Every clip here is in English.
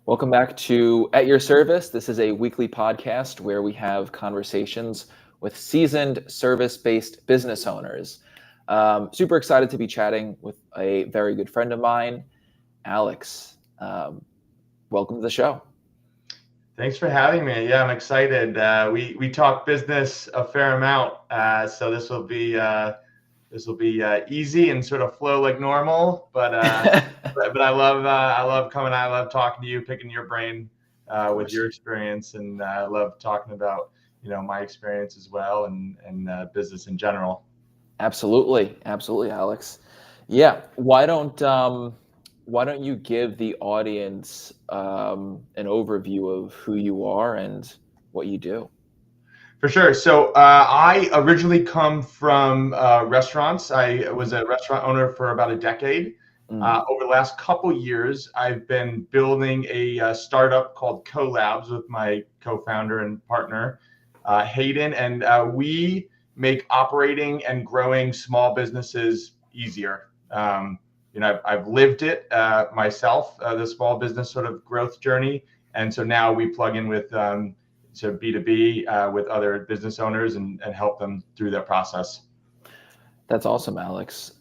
Welcome back to At Your Service. This is a weekly podcast where we have conversations with seasoned service-based business owners. Super excited to be chatting with a very good friend of mine, Alex. Welcome to the show. Thanks for having me. Yeah, I'm excited. We talk business a fair amount, so this will be easy and sort of flow like normal. But I love coming. I love talking to you, picking your brain with your experience, and I love talking about my experience as well and business in general. Absolutely, Alex. Yeah, why don't you give the audience an overview of who you are and what you do? For sure. So I originally come from restaurants. I was a restaurant owner for about a decade. Over the last couple years, I've been building a startup called CoLabs with my co-founder and partner, Hayden, and we make operating and growing small businesses easier. I've lived it myself, the small business sort of growth journey, and so now we plug in with so B2B with other business owners and help them through that process. That's awesome, Alex.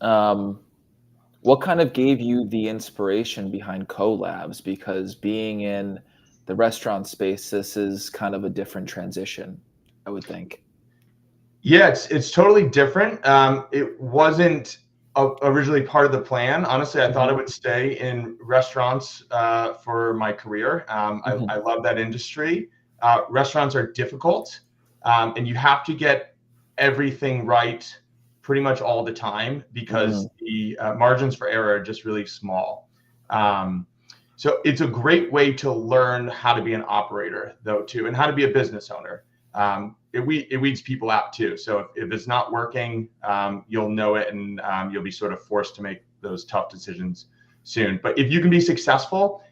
What kind of gave you the inspiration behind CoLabs? Because being in the restaurant space, this is kind of a different transition, I would think. Yeah, it's totally different. It wasn't originally part of the plan. Honestly, I thought I would stay in restaurants for my career. I love that industry. Restaurants are difficult, and you have to get everything right pretty much all the time because the margins for error are just really small. So it's a great way to learn how to be an operator, though, too, and how to be a business owner. It weeds people out, too. So if it's not working, you'll know it, and you'll be sort of forced to make those tough decisions soon. But if you can be successful,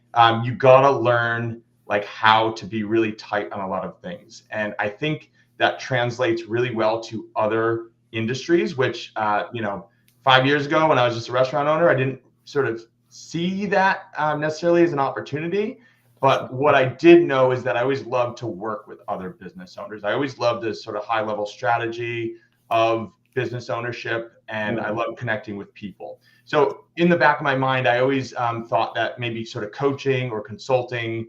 you got to learn like how to be really tight on a lot of things. And I think that translates really well to other industries, which, 5 years ago when I was just a restaurant owner, I didn't sort of see that necessarily as an opportunity. But what I did know is that I always loved to work with other business owners. I always loved this sort of high level strategy of business ownership, and I love connecting with people. So in the back of my mind, I always thought that maybe sort of coaching or consulting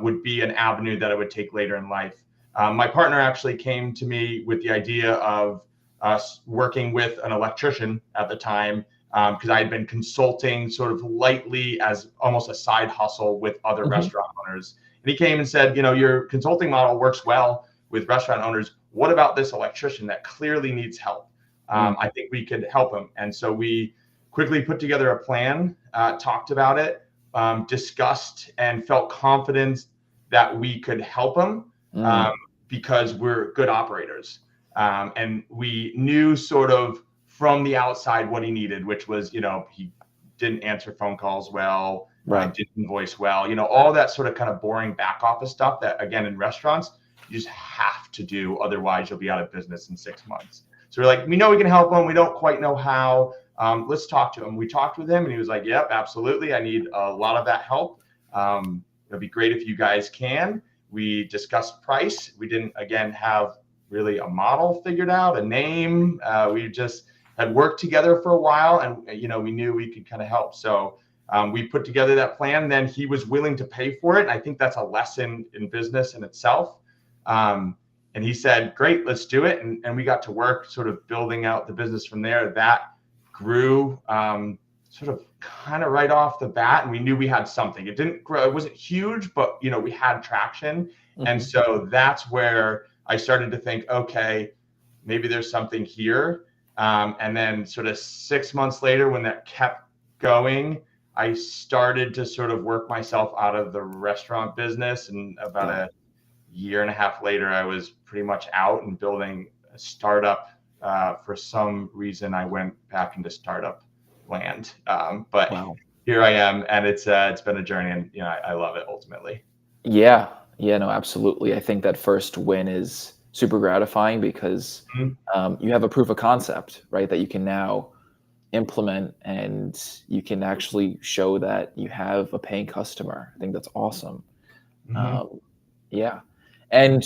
would be an avenue that I would take later in life. My partner actually came to me with the idea of us working with an electrician at the time, because I had been consulting sort of lightly as almost a side hustle with other restaurant owners. And he came and said, your consulting model works well with restaurant owners. What about this electrician that clearly needs help? I think we could help him. And so we quickly put together a plan, talked about it, discussed, and felt confident that we could help him because we're good operators. And we knew sort of from the outside what he needed, which was, he didn't answer phone calls well, didn't invoice well, all that sort of kind of boring back office stuff that, again, in restaurants, you just have to do. Otherwise, you'll be out of business in 6 months. So we're like, we know we can help him. We don't quite know how. Let's talk to him. We talked with him and he was like, yep, absolutely. I need a lot of that help. It'd be great if you guys can. We discussed price. We didn't, again, have really a model figured out, a name. We just had worked together for a while, and we knew we could kind of help. So we put together that plan. Then he was willing to pay for it. And I think that's a lesson in business in itself. And he said, great, let's do it. And we got to work sort of building out the business from there. That grew sort of kind of right off the bat. And we knew we had something. It didn't grow. It wasn't huge, but, we had traction. And so that's where I started to think, okay, maybe there's something here. And then sort of 6 months later, when that kept going, I started to sort of work myself out of the restaurant business. And about a year and a half later, I was pretty much out and building a startup. For some reason, I went back into startup land. But here I am, and it's been a journey, and I love it ultimately. Yeah, no, absolutely. I think that first win is super gratifying because you have a proof of concept, right? That you can now implement and you can actually show that you have a paying customer. I think that's awesome. Yeah. And,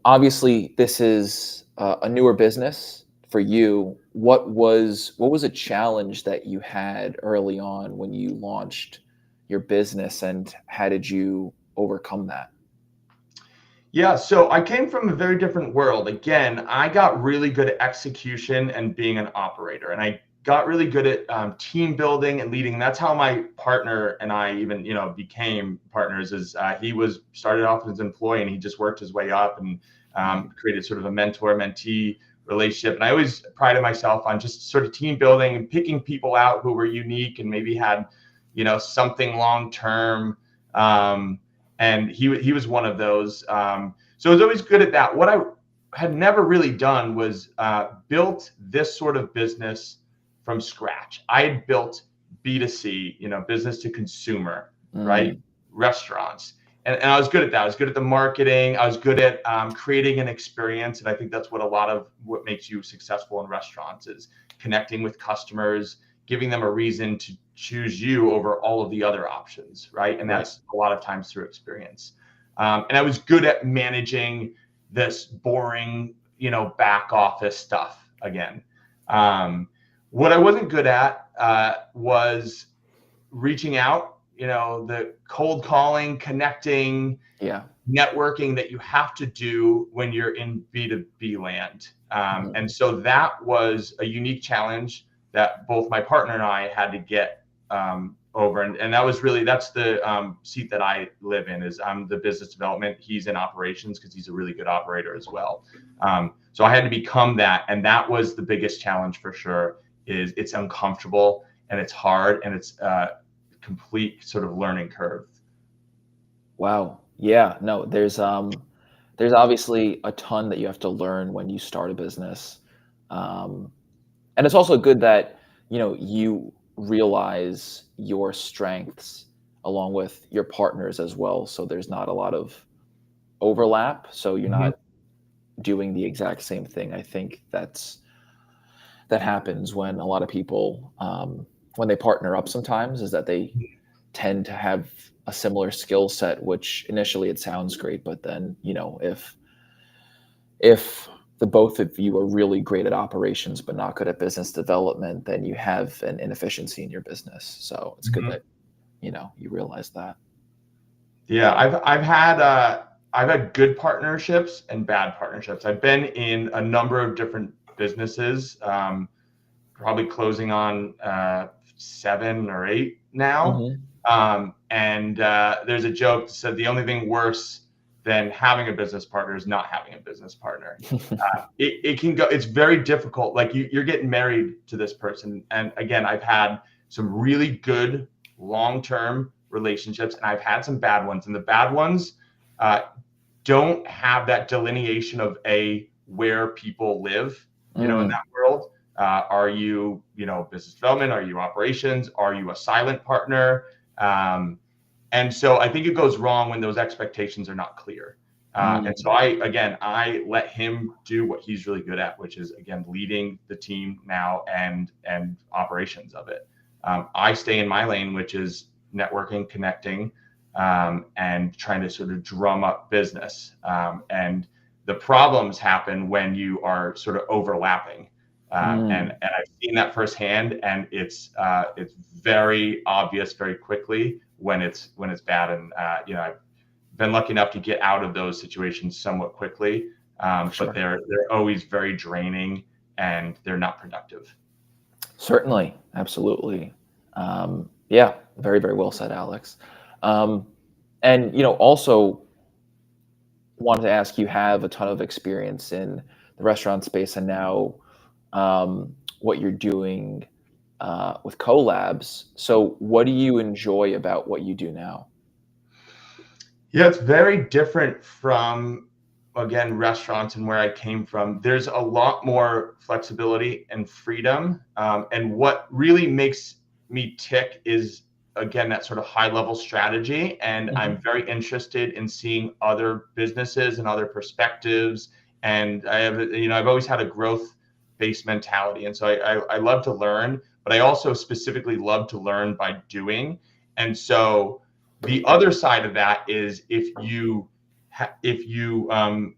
obviously this is a newer business for you. What was a challenge that you had early on when you launched your business, and how did you overcome that? Yeah, so I came from a very different world. Again, I got really good at execution and being an operator, and I got really good at team building and leading. That's how my partner and I even, became partners. Is he was started off as an employee, and he just worked his way up and created sort of a mentor-mentee relationship. And I always prided myself on just sort of team building and picking people out who were unique and maybe had, something long term. And he was one of those. So I was always good at that. What I had never really done was built this sort of business from scratch. I had built B2C, business to consumer, right? Restaurants. And I was good at that. I was good at the marketing. I was good at creating an experience. And I think that's what a lot of what makes you successful in restaurants is connecting with customers, giving them a reason to choose you over all of the other options, right? And that's a lot of times through experience. And I was good at managing this boring, back office stuff again. What I wasn't good at was reaching out, the cold calling, connecting, networking that you have to do when you're in B2B land. And so that was a unique challenge that both my partner and I had to get over. And that was really, that's the seat that I live in. Is I'm the business development. He's in operations because he's a really good operator as well. So I had to become that. And that was the biggest challenge for sure. Is it's uncomfortable and it's hard and it's a complete sort of learning curve. Wow. Yeah. No, there's obviously a ton that you have to learn when you start a business. And it's also good that, you realize your strengths along with your partners as well. So there's not a lot of overlap. So you're not doing the exact same thing. I think that happens when a lot of people, when they partner up sometimes, is that they tend to have a similar skill set, which initially it sounds great. But then, if the both of you are really great at operations but not good at business development, then you have an inefficiency in your business. So it's good that you realize that. Yeah, I've had good partnerships and bad partnerships. I've been in a number of different businesses, probably closing on 7 or 8 now. And there's a joke that said the only thing worse than having a business partner is not having a business partner. It can go, it's very difficult. Like you're getting married to this person. And again, I've had some really good long-term relationships and I've had some bad ones. And the bad ones don't have that delineation of where people live, in that world. Are you, business development? Are you operations? Are you a silent partner? And so I think it goes wrong when those expectations are not clear. And so I let him do what he's really good at, which is, again, leading the team now and operations of it. I stay in my lane, which is networking, connecting, and trying to sort of drum up business. And the problems happen when you are sort of overlapping. And I've seen that firsthand, and it's very obvious very quickly when it's bad. And I've been lucky enough to get out of those situations somewhat quickly, but they're always very draining and they're not productive. Certainly, absolutely. Yeah, very, very well said, Alex. And also wanted to ask, you have a ton of experience in the restaurant space, and now what you're doing with CoLabs. So what do you enjoy about what you do now? Yeah, it's very different from, again, restaurants and where I came from. There's a lot more flexibility and freedom. And what really makes me tick is, again, that sort of high level strategy. And I'm very interested in seeing other businesses and other perspectives. And I've always had a growth based mentality. And so I love to learn, but I also specifically love to learn by doing. And so the other side of that is if you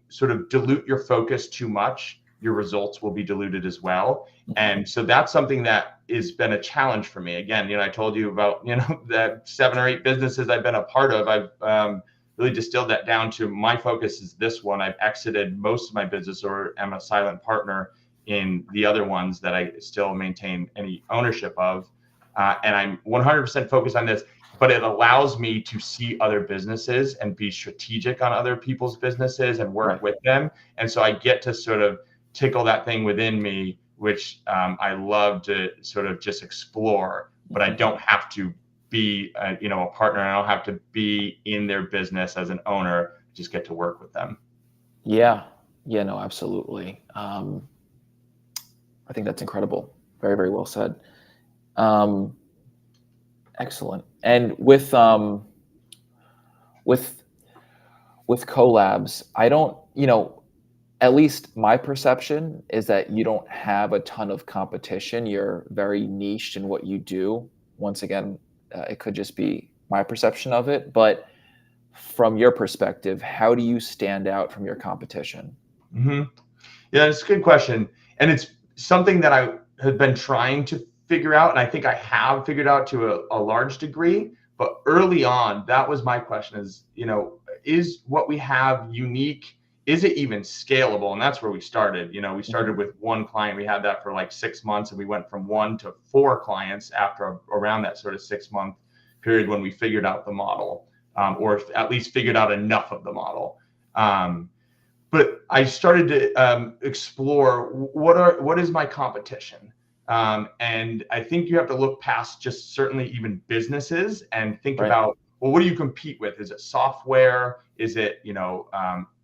sort of dilute your focus too much, your results will be diluted as well. And so that's something that has been a challenge for me. Again, I told you about, the 7 or 8 businesses I've been a part of. I've really distilled that down to my focus is this one. I've exited most of my business or am a silent partner in the other ones that I still maintain any ownership of. And I'm 100% focused on this, but it allows me to see other businesses and be strategic on other people's businesses and work with them. And so I get to sort of tickle that thing within me, which I love to sort of just explore, but I don't have to be a partner. I don't have to be in their business as an owner. I just get to work with them. Yeah, no, absolutely. I think that's incredible. Very, very well said. Excellent. And with CoLabs, I don't, at least my perception is that you don't have a ton of competition. You're very niched in what you do. Once again, it could just be my perception of it, but from your perspective, how do you stand out from your competition? Mm-hmm. Yeah, it's a good question. And it's something that I have been trying to figure out. And I think I have figured out to a large degree, but early on, that was my question is, is what we have unique? Is it even scalable? And that's where we started. We started with one client. We had that for like 6 months, and we went from 1 to 4 clients after around that sort of 6-month period when we figured out the model, or at least figured out enough of the model. But I started to explore what is my competition, and I think you have to look past just certainly even businesses and think about, well, what do you compete with? Is it software? Is it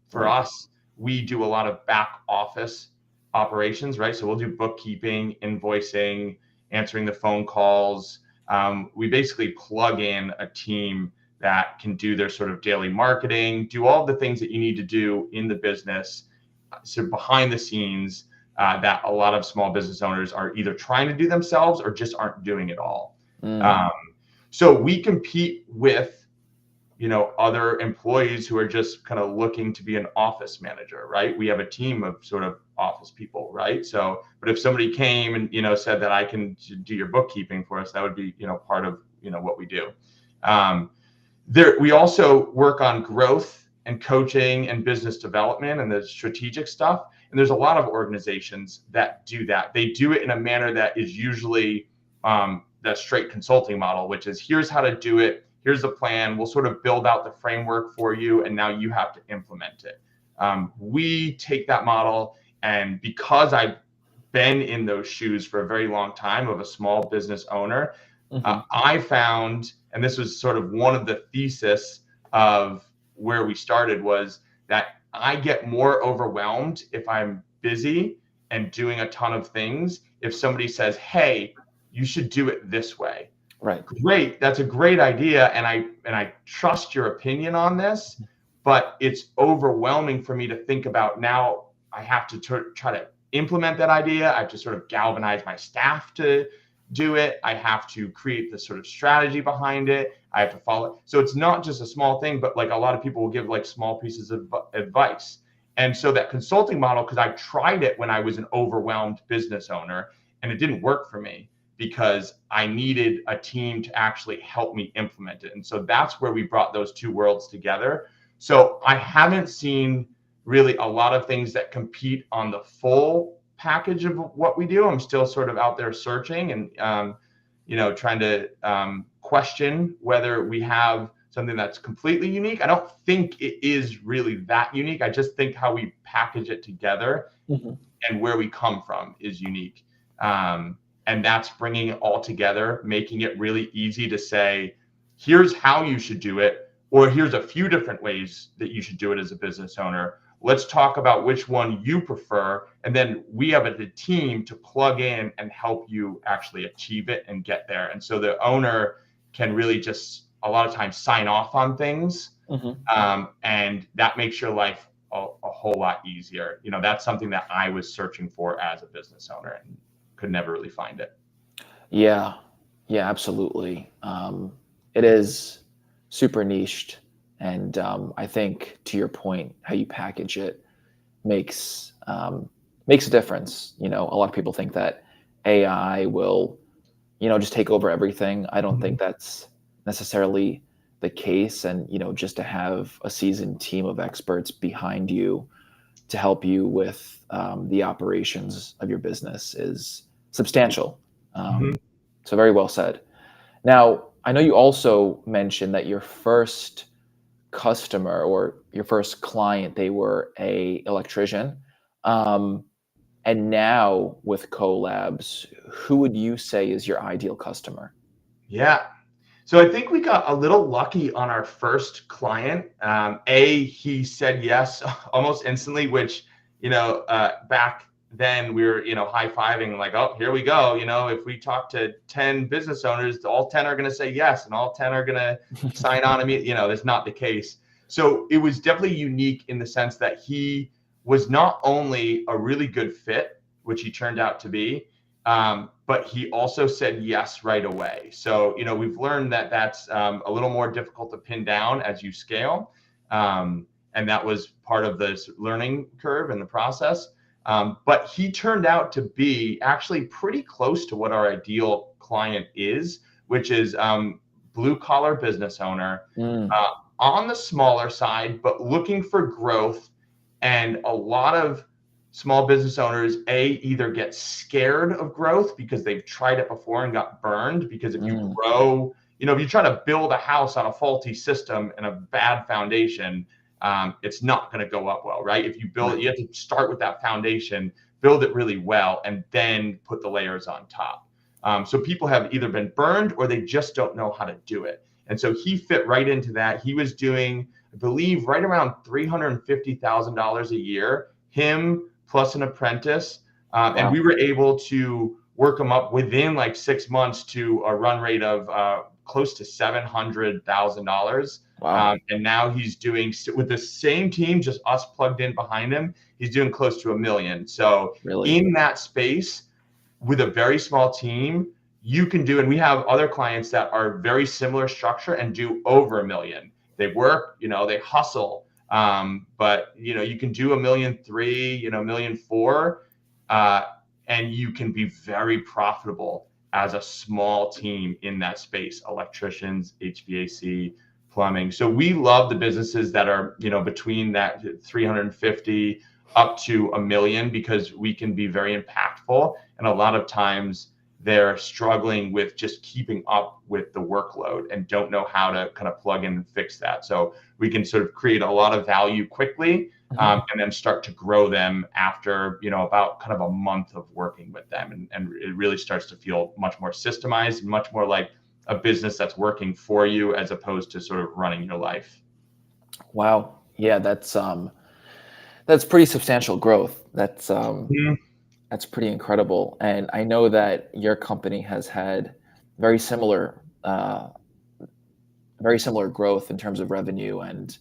for us, we do a lot of back office operations, right? So we'll do bookkeeping, invoicing, answering the phone calls. We basically plug in a team that can do their sort of daily marketing, do all the things that you need to do in the business, so behind the scenes, that a lot of small business owners are either trying to do themselves or just aren't doing it all. So we compete with other employees who are just kind of looking to be an office manager, right? We have a team of sort of office people, right? So, but if somebody came and, said that I can do your bookkeeping for us, that would be, part of, what we do. We also work on growth and coaching and business development and the strategic stuff. And there's a lot of organizations that do that. They do it in a manner that is usually that straight consulting model, which is here's how to do it. Here's the plan. We'll sort of build out the framework for you, and now you have to implement it. We take that model, and because I've been in those shoes for a very long time of a small business owner, I found, and this was sort of one of the thesis of where we started, was that I get more overwhelmed if I'm busy and doing a ton of things. If somebody says, hey, you should do it this way. Right. Great. That's a great idea. And I trust your opinion on this, but it's overwhelming for me to think about. Now I have to try to implement that idea. I have to sort of galvanize my staff to do it. I have to create the sort of strategy behind it. I have to follow. So it's not just a small thing, but like a lot of people will give like small pieces of advice. And so that consulting model, because I tried it when I was an overwhelmed business owner, and it didn't work for me, because I needed a team to actually help me implement it. And so that's where we brought those two worlds together. So I haven't seen really a lot of things that compete on the full package of what we do. I'm still sort of out there searching and, trying to question whether we have something that's completely unique. I don't think it is really that unique. I just think how we package it together and where we come from is unique. And that's bringing it all together, making it really easy to say, here's how you should do it, or here's a few different ways that you should do it as a business owner. Let's talk about which one you prefer. And then we have a team to plug in and help you actually achieve it and get there. And so the owner can really just a lot of times sign off on things. And that makes your life a whole lot easier. That's something that I was searching for as a business owner and could never really find it. Yeah, yeah, absolutely. It is super niched, and I think to your point, how you package it makes makes a difference. A lot of people think that AI will, just take over everything. I don't think that's necessarily the case. And, just to have a seasoned team of experts behind you to help you with the operations of your business is substantial. So very well said. Now, I know you also mentioned that your first customer or your first client, they were a electrician. Um, and now with CoLabs, who would you say is your ideal customer? Yeah. So I think we got a little lucky on our first client. He said yes almost instantly, which, back then we were, high-fiving like, oh, here we go. If we talk to 10 business owners, all 10 are going to say yes, and all 10 are going to sign on immediately. That's not the case. So it was definitely unique in the sense that he was not only a really good fit, which he turned out to be, but he also said yes right away. So, we've learned that that's a little more difficult to pin down as you scale. And that was part of this learning curve in the process. But he turned out to be actually pretty close to what our ideal client is, which is blue collar business owner, on the smaller side, but looking for growth. And a lot of small business owners, either get scared of growth because they've tried it before and got burned. Because if you grow, if you try to build a house on a faulty system and a bad foundation, it's not going to go up well, right? If you build it, you have to start with that foundation, build it really well, and then put the layers on top. So people have either been burned or they just don't know how to do it. And so he fit right into that. He was doing, I believe, right around $350,000 a year, him plus an apprentice. And we were able to work him up within like 6 months to a run rate of close to $700,000. Wow. And now he's doing, with the same team, just us plugged in behind him, he's doing close to $1 million. So in that space, with a very small team, you can do, and we have other clients that are very similar structure and do over $1 million. They work, they hustle. But you can do $1.3 million, $1.4 million, and you can be very profitable as a small team in that space: electricians, HVAC, plumbing. So we love the businesses that are, between that 350 up to $1 million, because we can be very impactful. And a lot of times they're struggling with just keeping up with the workload and don't know how to kind of plug in and fix that. So we can sort of create a lot of value quickly, and then start to grow them after, about kind of a month of working with them. And it really starts to feel much more systemized, much more like a business that's working for you as opposed to sort of running your life. Wow. Yeah, that's pretty substantial growth. That's pretty incredible. And I know that your company has had very similar growth in terms of revenue and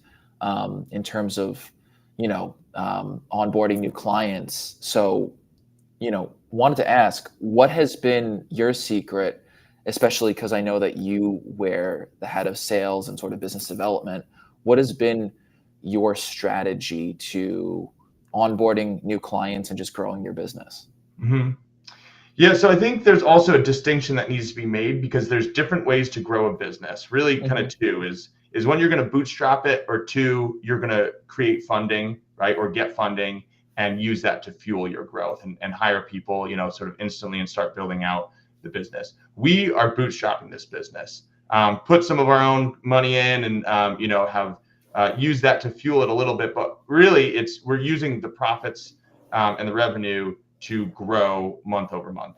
in terms of, onboarding new clients. So, wanted to ask, what has been your secret, especially because I know that you wear the hat of sales and sort of business development. What has been your strategy to onboarding new clients and just growing your business? Yeah, so I think there's also a distinction that needs to be made, because there's different ways to grow a business. Really, kind of two is one, you're going to bootstrap it, or two, you're going to create funding, right, or get funding and use that to fuel your growth and hire people, sort of instantly and start building out the business. We are bootstrapping this business, put some of our own money in, and have used that to fuel it a little bit. But really, we're using the profits and the revenue to grow month over month.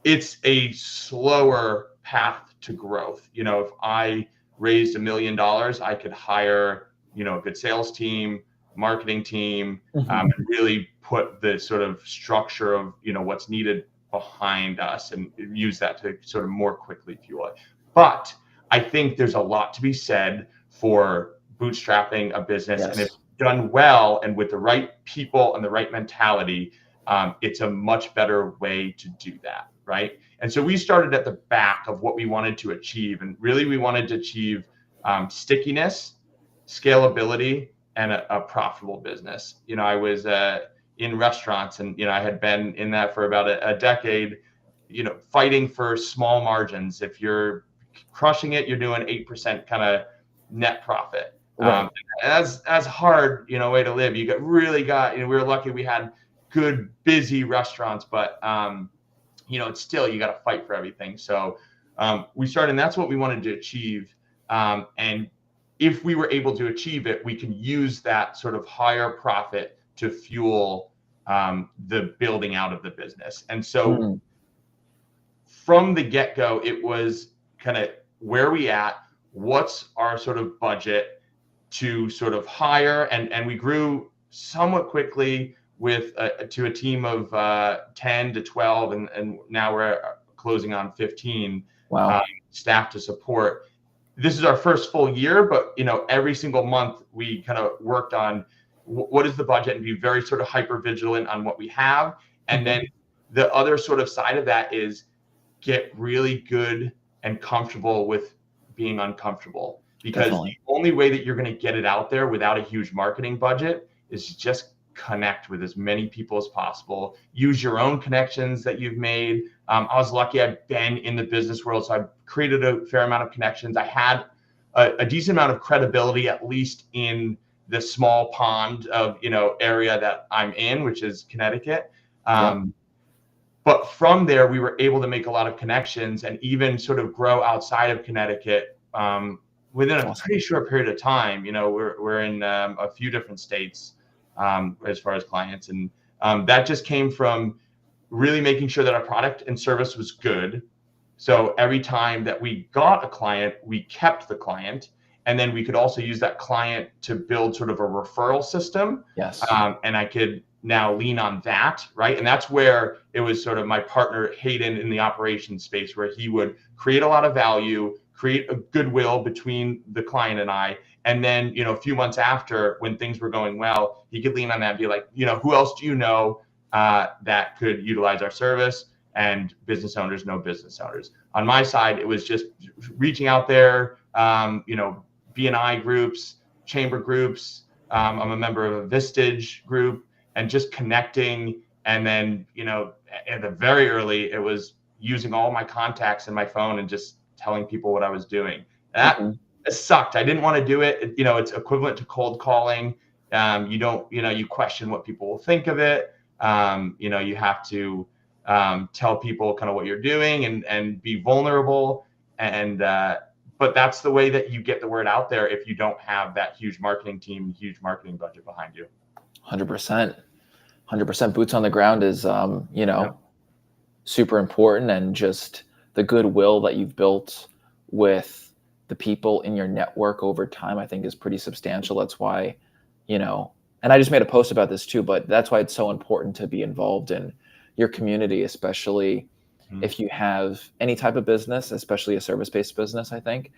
It's a slower path to growth. If I raised $1 million, I could hire, a good sales team, marketing team, and really put the sort of structure of, what's needed behind us and use that to sort of more quickly fuel it. But I think there's a lot to be said for bootstrapping a business. Yes. And if done well and with the right people and the right mentality, it's a much better way to do that, right? And so we started at the back of what we wanted to achieve, and really we wanted to achieve stickiness, scalability, and a profitable business. I was in restaurants, and I had been in that for about a decade, fighting for small margins. If you're crushing it, you're doing 8% kind of net profit. Right. As hard, way to live. We were lucky we had good, busy restaurants, but it's still, you got to fight for everything. So we started, and that's what we wanted to achieve. And if we were able to achieve it, we can use that sort of higher profit to fuel the building out of the business. And so from the get-go, it was kind of where we at, what's our sort of budget to sort of hire, and we grew somewhat quickly with to a team of 10 to 12, and now we're closing on 15 staff to support. This is our first full year, but every single month we kind of worked on what is the budget and be very sort of hyper vigilant on what we have. And then the other sort of side of that is get really good and comfortable with being uncomfortable, because the only way that you're going to get it out there without a huge marketing budget is just connect with as many people as possible. Use your own connections that you've made. I was lucky, I've been in the business world, so I've created a fair amount of connections. I had a decent amount of credibility, at least in the small pond of area that I'm in, which is Connecticut. But from there, we were able to make a lot of connections and even sort of grow outside of Connecticut within a pretty short period of time. We're in a few different states as far as clients, and that just came from really making sure that our product and service was good. So every time that we got a client, we kept the client, and then we could also use that client to build sort of a referral system. Yes. And I could now lean on that, right? And that's where it was sort of my partner Hayden in the operations space, where he would create a lot of value, create a goodwill between the client and I. And then, a few months after, when things were going well, he could lean on that and be like, who else do you know that could utilize our service? And business owners know business owners. On my side, it was just reaching out there, B&I groups, chamber groups. I'm a member of a Vistage group, and just connecting. And then, at the very early, it was using all my contacts in my phone and just telling people what I was doing. That it sucked. I didn't want to do it. It's equivalent to cold calling. You question what people will think of it. You have to tell people kind of what you're doing and be vulnerable. And, but that's the way that you get the word out there if you don't have that huge marketing team, huge marketing budget behind you. 100%. Boots on the ground is, super important, and just the goodwill that you've built with the people in your network over time, I think is pretty substantial. That's why, and I just made a post about this too, but that's why it's so important to be involved in your community, especially if you have any type of business, especially a service-based business, I think.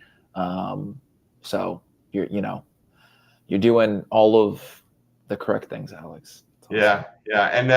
So you're doing all of the correct things, Alex. Yeah. And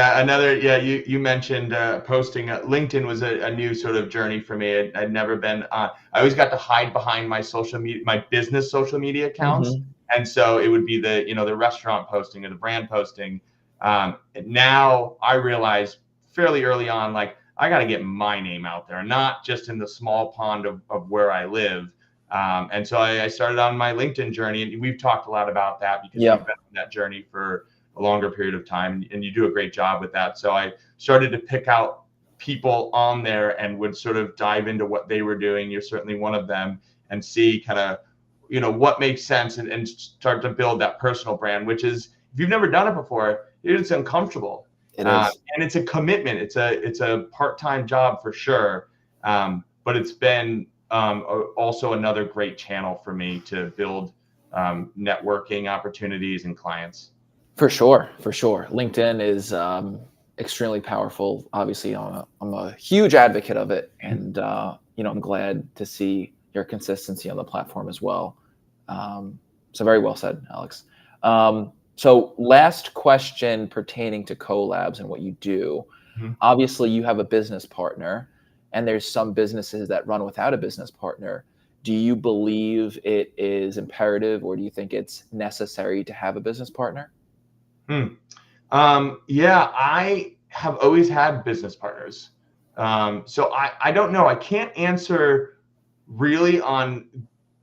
you mentioned posting. LinkedIn was a new sort of journey for me. I'd never been. I always got to hide behind my social media, my business social media accounts, and so it would be the restaurant posting or the brand posting. Now I realize fairly early on, like, I got to get my name out there, not just in the small pond of where I live. And so I started on my LinkedIn journey, and we've talked a lot about that because we've been on that journey for a longer period of time, and you do a great job with that. So I started to pick out people on there and would sort of dive into what they were doing. You're certainly one of them, and see kind of, what makes sense, and start to build that personal brand, which is, if you've never done it before, it's uncomfortable. It is. And it's a commitment. It's a part-time job for sure. But it's been also another great channel for me to build networking opportunities and clients. For sure. LinkedIn is extremely powerful. Obviously, I'm a huge advocate of it, and I'm glad to see your consistency on the platform as well. So very well said, Alex. So last question pertaining to CoLabs and what you do. Mhm. Obviously, you have a business partner, and there's some businesses that run without a business partner. Do you believe it is imperative, or do you think it's necessary to have a business partner? Hmm. Yeah, I have always had business partners. So I don't know. I can't answer really on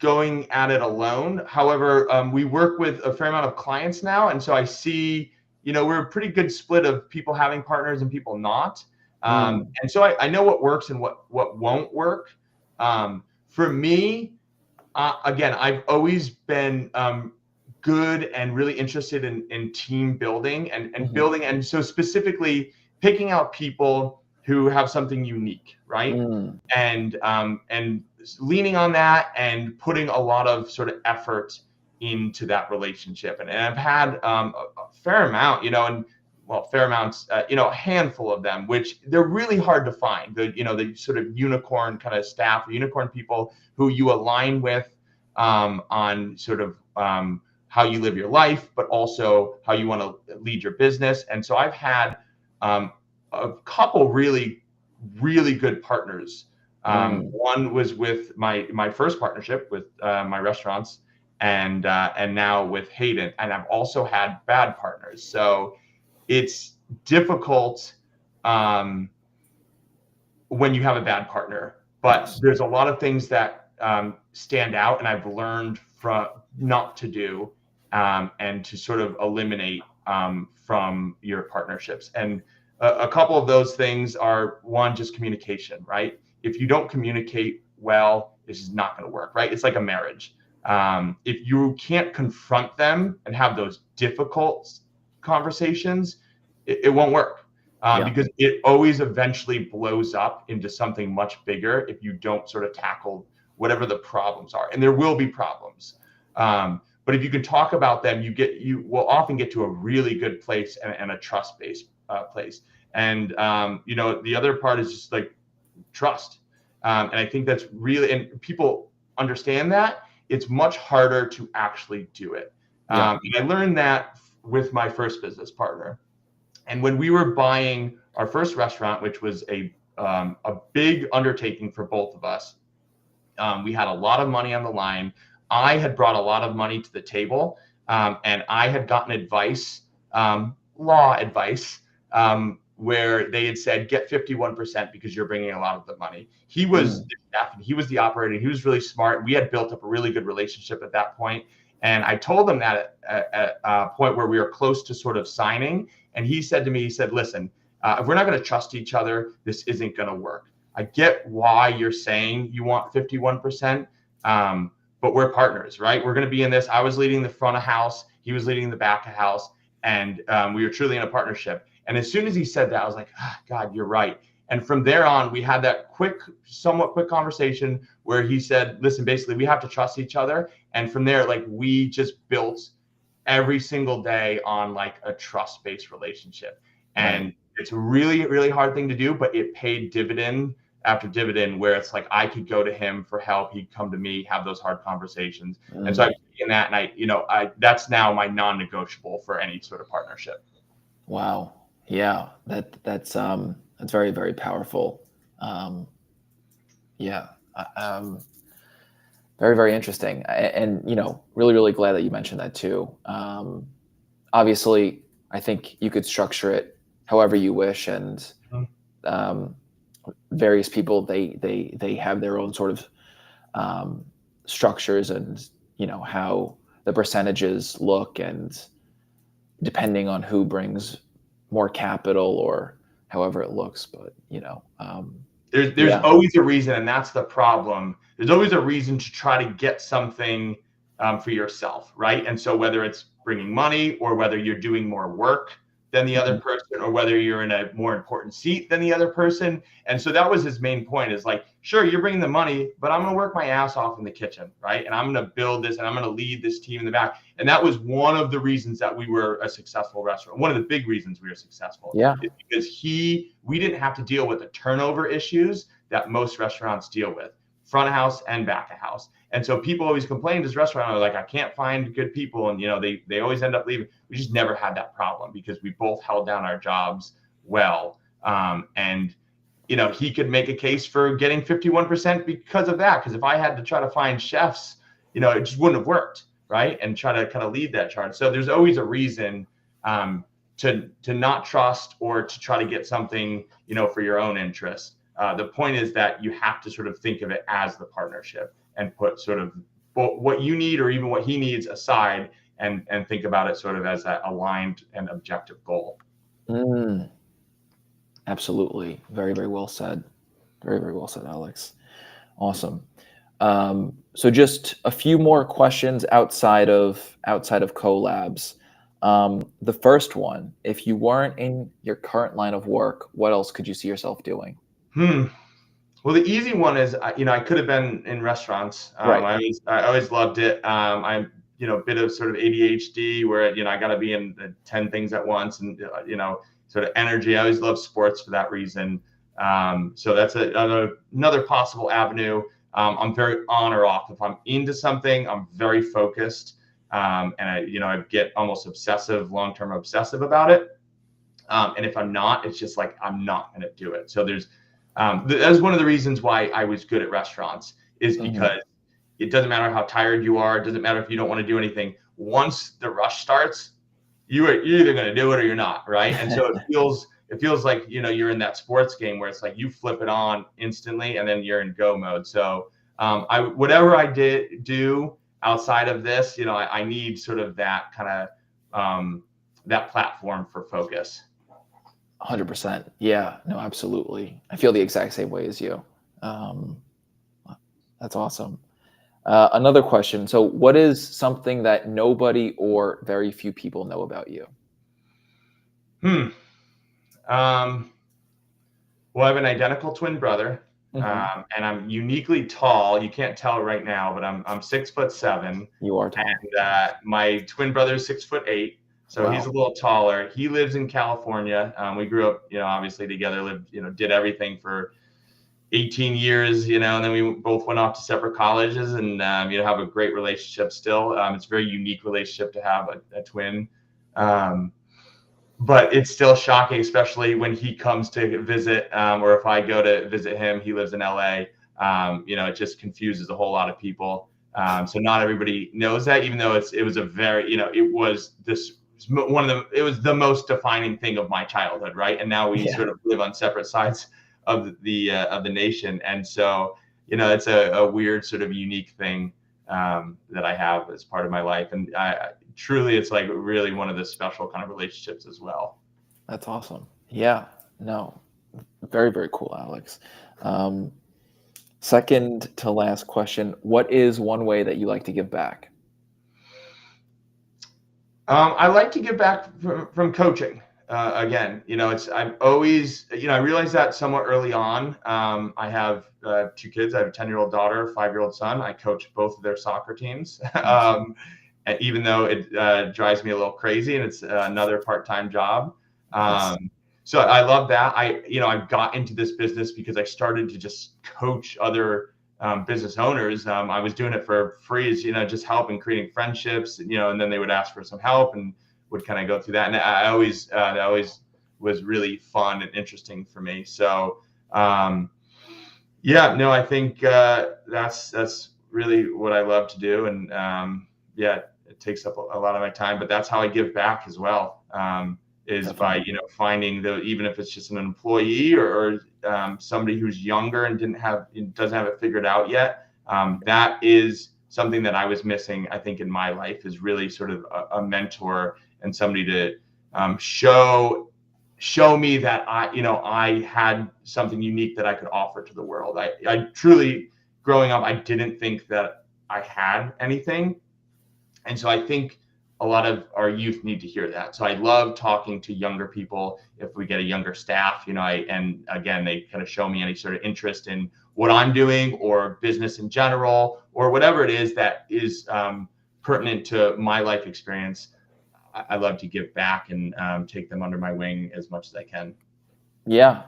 going at it alone. However, we work with a fair amount of clients now, and so I see, we're a pretty good split of people having partners and people not. Mm, And so I know what works and what won't work. For me, again, I've always been good and really interested in team building and mhm, building. And so specifically picking out people who have something unique, right? mm, And leaning on that and putting a lot of sort of effort into that relationship. And I've had a fair amount, and well, fair amounts, a handful of them, which they're really hard to find. The sort of unicorn kind of staff, unicorn people who you align with on sort of how you live your life, but also how you want to lead your business. And so I've had a couple really, really good partners. mm, One was with my first partnership with my restaurants, and now with Hayden. And I've also had bad partners. So it's difficult when you have a bad partner, but yes. there's a lot of things that stand out, and I've learned from not to do and to sort of eliminate from your partnerships. And a couple of those things are, one, just communication, right? If you don't communicate well, this is not going to work, right? It's like a marriage. If you can't confront them and have those difficult conversations, it won't work. Yeah. Because it always eventually blows up into something much bigger if you don't sort of tackle whatever the problems are. And there will be problems. But if you can talk about them, you will often get to a really good place and a trust-based place. And the other part is just like trust. And I think that's really, and people understand that it's much harder to actually do it. Yeah. And I learned that with my first business partner. And when we were buying our first restaurant, which was a big undertaking for both of us, we had a lot of money on the line. I had brought a lot of money to the table, and I had gotten advice, law advice, where they had said, get 51% because you're bringing a lot of the money. He was Mm, the chef, and he was the operator. He was really smart. We had built up a really good relationship at that point. And I told him that at a point where we were close to sort of signing. And he said to me, he said, listen, if we're not going to trust each other, this isn't going to work. I get why you're saying you want 51%, but we're partners, right? We're going to be in this. I was leading the front of house. He was leading the back of house. And we were truly in a partnership. And as soon as he said that, I was like, God, you're right. And from there on, we had that somewhat quick conversation where he said, listen, basically, we have to trust each other. And from there, like, we just built every single day on like a trust-based relationship. right. And it's a really, really hard thing to do, but it paid dividend after dividend, where it's like I could go to him for help, he'd come to me, have those hard conversations. And so Mm, I've taken that, and that's now my non-negotiable for any sort of partnership. wow. Yeah. That's very, very powerful. Um, yeah. Very, very interesting. And, really, really glad that you mentioned that too. Obviously, I think you could structure it however you wish, and um, various people they have their own sort of structures, and how the percentages look, and depending on who brings more capital or however it looks. But There's yeah, always a reason, and that's the problem. There's always a reason to try to get something for yourself, right? And so whether it's bringing money, or whether you're doing more work than the other mhm, person, or whether you're in a more important seat than the other person. And so that was his main point, is like, sure, you're bringing the money, but I'm going to work my ass off in the kitchen, right? And I'm going to build this, and I'm going to lead this team in the back. And that was one of the reasons that we were a successful restaurant. One of the big reasons we were successful yeah, is because we didn't have to deal with the turnover issues that most restaurants deal with, front of house and back of house. And so people always complain to this restaurant, like, I can't find good people. And, they always end up leaving. We just never had that problem because we both held down our jobs well. And he could make a case for getting 51% because of that. Because if I had to try to find chefs, it just wouldn't have worked, right? And try to kind of lead that charge. So there's always a reason to not trust or to try to get something, for your own interest. The point is that you have to sort of think of it as the partnership and put sort of what you need or even what he needs aside and think about it sort of as that aligned and objective goal. Absolutely. Very, very well said. Very, very well said, Alex. Awesome. So just a few more questions outside of CoLabs. The first one, if you weren't in your current line of work, what else could you see yourself doing? Well, the easy one is, I could have been in restaurants. Right. I always loved it. I'm, a bit of sort of ADHD where, I got to be in 10 things at once and, sort of energy. I always love sports for that reason. So that's another possible avenue. I'm very on or off. If I'm into something, I'm very focused. And I get almost obsessive, long-term obsessive about it. And if I'm not, it's just like, I'm not going to do it. So that's one of the reasons why I was good at restaurants is because it doesn't matter how tired you are. It doesn't matter if you don't want to do anything. Once the rush starts, you're either going to do it or you're not. Right. And so it feels like, you're in that sports game where it's like you flip it on instantly and then you're in go mode. So whatever I do outside of this, I need sort of that kind of that platform for focus. 100%. Yeah, no, absolutely. I feel the exact same way as you. That's awesome. Another question. So what is something that nobody or very few people know about you? Well, I have an identical twin brother, and I'm uniquely tall. You can't tell right now, but I'm 6'7". You are tall. And my twin brother is 6'8". So wow. He's a little taller. He lives in California. We grew up, obviously together, lived, did everything for 18 years, and then we both went off to separate colleges and, have a great relationship still. It's a very unique relationship to have a twin. But it's still shocking, especially when he comes to visit, or if I go to visit him, he lives in LA. It just confuses a whole lot of people. So not everybody knows that, even though it was a very, it was the most defining thing of my childhood, right? And now we sort of live on separate sides of the nation, and so it's a weird sort of unique thing that I have as part of my life, and truly it's like really one of the special kind of relationships as well. That's awesome. Yeah, no, very, very cool, Alex. Second to last question, what is one way that you like to give back? I like to give back from coaching. Again, I've always, I realized that somewhat early on. I have 2 kids. I have a 10-year-old daughter, a 5-year-old son. I coach both of their soccer teams, even though it drives me a little crazy and it's another part-time job. So I love that. I got into this business because I started to just coach other business owners. I was doing it for free, just helping creating friendships, and then they would ask for some help and would kind of go through that. And that always was really fun and interesting for me. So, I think that's really what I love to do. And it takes up a lot of my time, but that's how I give back as well. Is definitely. By, finding even if it's just an employee or somebody who's younger and doesn't have it figured out yet. That is something that I was missing, I think, in my life, is really sort of a mentor and somebody to show me that I had something unique that I could offer to the world. I truly, growing up, I didn't think that I had anything. And so I think a lot of our youth need to hear that. So I love talking to younger people. If we get a younger staff, and again, they kind of show me any sort of interest in what I'm doing or business in general, or whatever it is that is pertinent to my life experience. I love to give back and take them under my wing as much as I can. Yeah,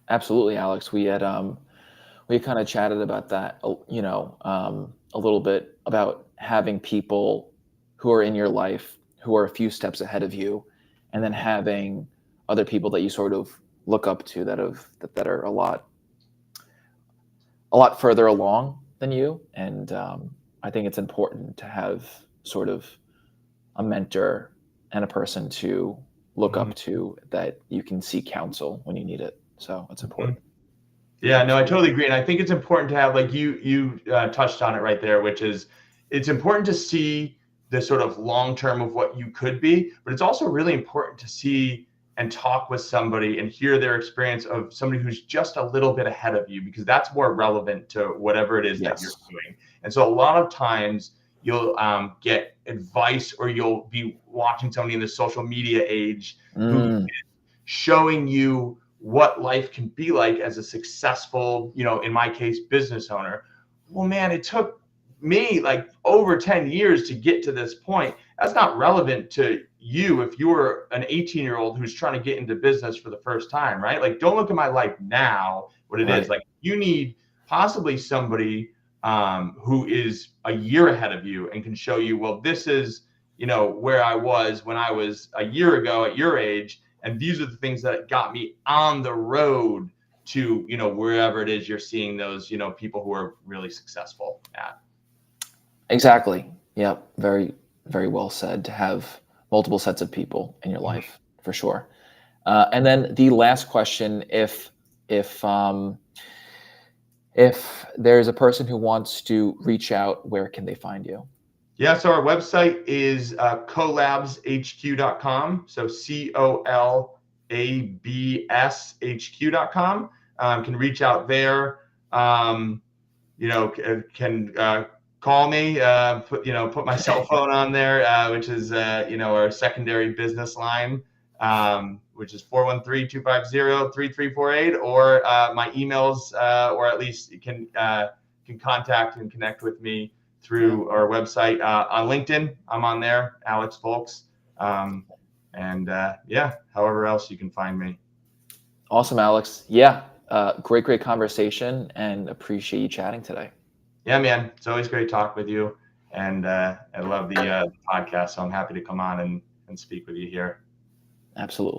absolutely, Alex. We kind of chatted about that, a little bit about having people who are in your life who are a few steps ahead of you, and then having other people that you sort of look up to that are a lot further along than you. And I think it's important to have sort of a mentor and a person to look up to that you can seek counsel when you need it. So it's important. Yeah, no, I totally agree. And I think it's important to have, like you touched on it right there, which is it's important to see the sort of long term of what you could be, but it's also really important to see and talk with somebody and hear their experience of somebody who's just a little bit ahead of you, because that's more relevant to whatever it is that you're doing. And so a lot of times you'll get advice, or you'll be watching somebody in the social media age who is showing you what life can be like as a successful, in my case, business owner. Well, man, it took me like over 10 years to get to this point. That's not relevant to you if you were an 18-year-old who's trying to get into business for the first time, right? Like, don't look at my life now, what it is. Like, you need possibly somebody who is a year ahead of you and can show you, well, this is, where I was when I was a year ago at your age. And these are the things that got me on the road to, wherever it is you're seeing those, people who are really successful at. Exactly. Yeah. Very, very well said, to have multiple sets of people in your life, for sure. And then the last question, if there's a person who wants to reach out, where can they find you? Yeah, so our website is CoLabsHQ.com. So CoLabsHQ.com. Can reach out there. Can call me. Put my cell phone on there, which is our secondary business line, which is 413-250-3348, or my emails, or at least you can contact and connect with me through our website. On LinkedIn, I'm on there, Alex Foulkes. However else you can find me. Awesome, Alex. Yeah, great conversation, and appreciate you chatting today. Yeah, man, it's always great talking with you, and I love the podcast, so I'm happy to come on and speak with you here. Absolutely.